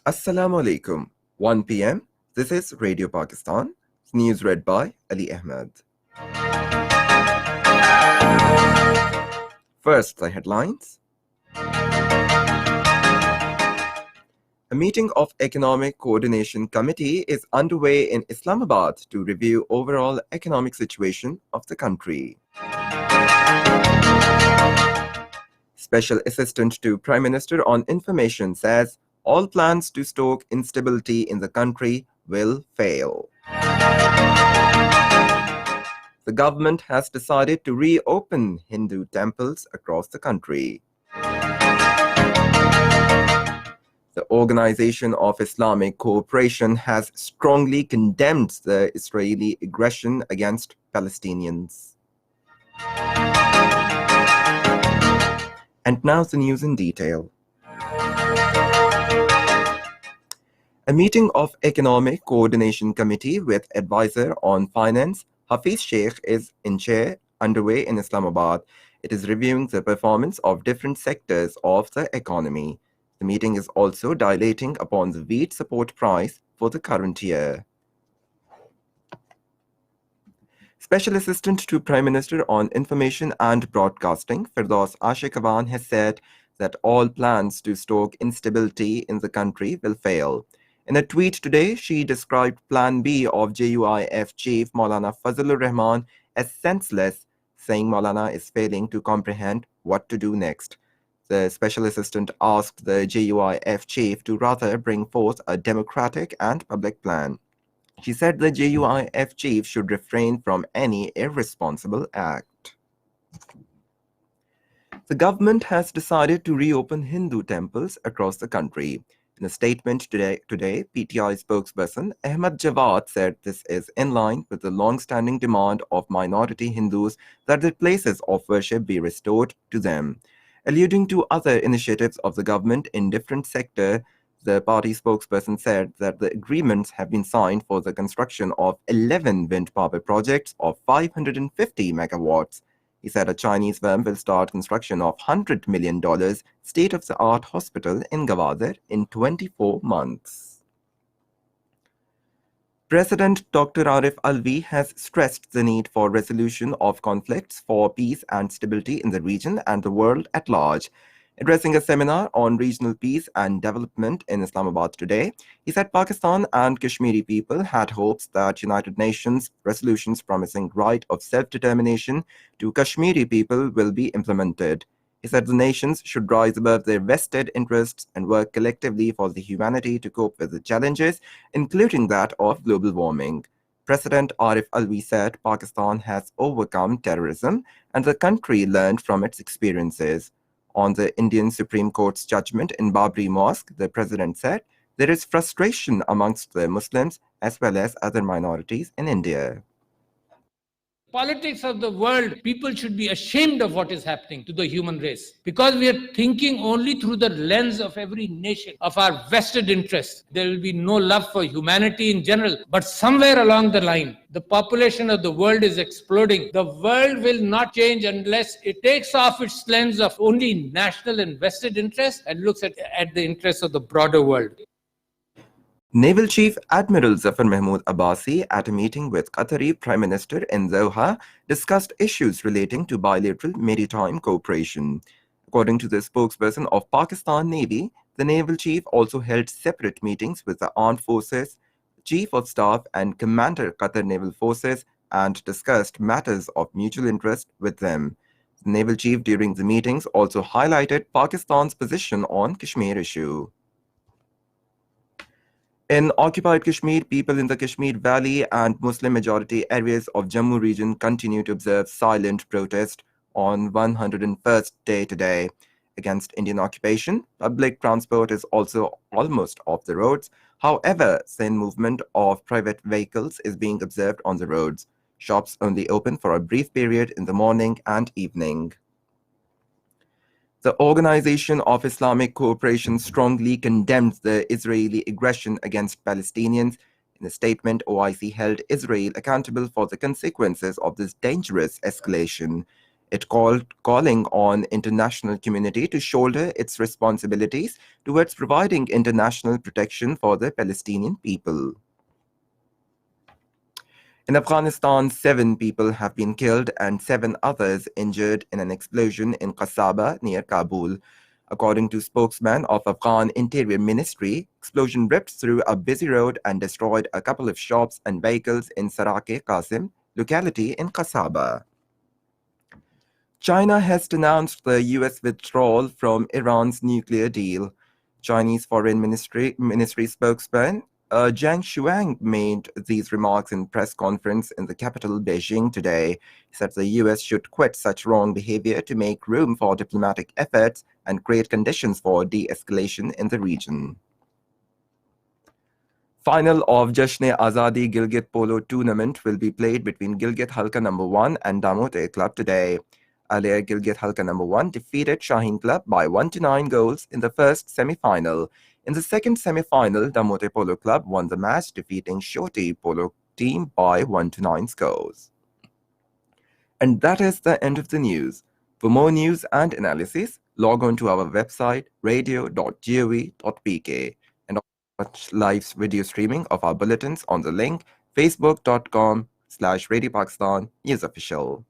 Assalamu alaikum. 1 p.m. This is Radio Pakistan. News read by Ali Ahmed. First, the headlines. A meeting of Economic Coordination Committee is underway in Islamabad to review overall economic situation of the country. Special Assistant to Prime Minister on Information says all plans to stoke instability in the country will fail. The government has decided to reopen Hindu temples across the country. The Organization of Islamic Cooperation has strongly condemned the Israeli aggression against Palestinians. And now the news in detail. A meeting of Economic Coordination Committee with advisor on finance, Hafiz Sheikh, is in chair underway in Islamabad. It is reviewing the performance of different sectors of the economy. The meeting is also dilating upon the wheat support price for the current year. Special Assistant to Prime Minister on Information and Broadcasting, Firdaus Ashikawan, has said that all plans to stoke instability in the country will fail. In a tweet today, she described Plan B of JUIF Chief Maulana Fazlur Rahman as senseless, saying Maulana is failing to comprehend what to do next. The Special Assistant asked the JUIF Chief to rather bring forth a democratic and public plan. She said the JUIF Chief should refrain from any irresponsible act. The government has decided to reopen Hindu temples across the country. In a statement today, PTI spokesperson Ahmad Jawad said this is in line with the long-standing demand of minority Hindus that the places of worship be restored to them. Alluding to other initiatives of the government in different sectors, the party spokesperson said that the agreements have been signed for the construction of 11 wind power projects of 550 megawatts. He said a Chinese firm will start construction of $100 million state-of-the-art hospital in Gwadar in 24 months. President Dr. Arif Alvi has stressed the need for resolution of conflicts for peace and stability in the region and the world at large. Addressing a seminar on regional peace and development in Islamabad today, he said Pakistan and Kashmiri people had hopes that United Nations resolutions promising right of self-determination to Kashmiri people will be implemented. He said the nations should rise above their vested interests and work collectively for the humanity to cope with the challenges, including that of global warming. President Arif Alvi said Pakistan has overcome terrorism and the country learned from its experiences. On the Indian Supreme Court's judgment in Babri Mosque, the president said there is frustration amongst the Muslims as well as other minorities in India. Politics of the world, people should be ashamed of what is happening to the human race because we are thinking only through the lens of every nation, of our vested interests. There will be no love for humanity in general, but somewhere along the line, the population of the world is exploding. The world will not change unless it takes off its lens of only national and vested interests and looks at the interests of the broader world. Naval Chief Admiral Zafar Mahmood Abbasi, at a meeting with Qatari Prime Minister in Doha, discussed issues relating to bilateral maritime cooperation. According to the spokesperson of Pakistan Navy, the Naval Chief also held separate meetings with the Armed Forces, Chief of Staff and Commander Qatar Naval Forces and discussed matters of mutual interest with them. The Naval Chief during the meetings also highlighted Pakistan's position on Kashmir issue. In occupied Kashmir, people in the Kashmir Valley and Muslim-majority areas of Jammu region continue to observe silent protest on 101st day today. Against Indian occupation, public transport is also almost off the roads. However, thin movement of private vehicles is being observed on the roads. Shops only open for a brief period in the morning and evening. The Organization of Islamic Cooperation strongly condemned the Israeli aggression against Palestinians. In a statement, OIC held Israel accountable for the consequences of this dangerous escalation. It calling on international community to shoulder its responsibilities towards providing international protection for the Palestinian people. In Afghanistan, 7 people have been killed and 7 others injured in an explosion in Qasaba near Kabul. According to spokesman of Afghan Interior Ministry, explosion ripped through a busy road and destroyed a couple of shops and vehicles in Sarake Qasim, locality in Qasaba. China has denounced the U.S. withdrawal from Iran's nuclear deal. Chinese Foreign Ministry spokesman Zhang Shuang made these remarks in press conference in the capital Beijing today. He said the U.S. should quit such wrong behavior to make room for diplomatic efforts and create conditions for de-escalation in the region. Final of Jashn-e-Azadi Gilgit Polo tournament will be played between Gilgit Halka No. 1 and Damote Club today. Earlier, Gilgit Halka No. 1 defeated Shaheen Club by 1-9 goals in the first semi-final. In the second semi-final, Damote Polo Club won the match, defeating Shoti Polo team by 1-9 scores. And that is the end of the news. For more news and analysis, log on to our website radio.gov.pk and watch live video streaming of our bulletins on the link facebook.com/Radio Pakistan News Official.